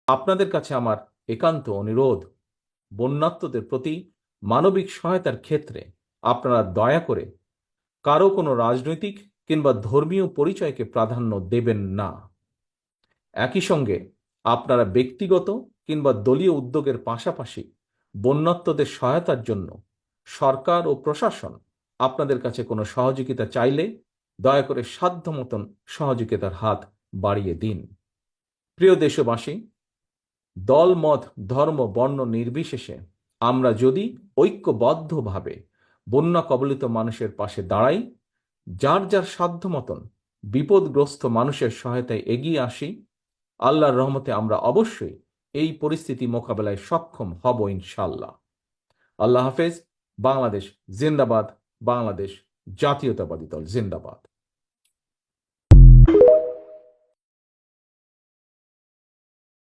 আপনাদের কাছে আমার একান্ত অনুরোধ, বন্যার্তদের প্রতি মানবিক সহায়তার ক্ষেত্রে আপনারা দয়া করে কারো কোনো রাজনৈতিক কিংবা ধর্মীয় পরিচয়কে প্রাধান্য দেবেন না। একই সঙ্গে আপনারা ব্যক্তিগত কিংবা দলীয় উদ্যোগের পাশাপাশি বন্যার্তদের সহায়তার জন্য সরকার ও প্রশাসন আপনাদের কাছে কোনো সহযোগিতা চাইলে দয়া করে সাধ্য মতন সহযোগিতার হাত বাড়িয়ে দিন। প্রিয় দেশবাসী, দল, মত, ধর্ম, বর্ণ নির্বিশেষে আমরা যদি ঐক্যবদ্ধভাবে বন্যা কবলিত মানুষের পাশে দাঁড়াই, যার যার সাধ্য মতন বিপদগ্রস্ত মানুষের সহায়তায় এগিয়ে আসি, আল্লাহর রহমতে আমরা অবশ্যই এই পরিস্থিতি মোকাবেলায় সক্ষম হব ইনশাল্লাহ। আল্লাহ হাফেজ। বাংলাদেশ জিন্দাবাদ। বাংলাদেশ জাতীয়তাবাদী দল জিন্দাবাদ।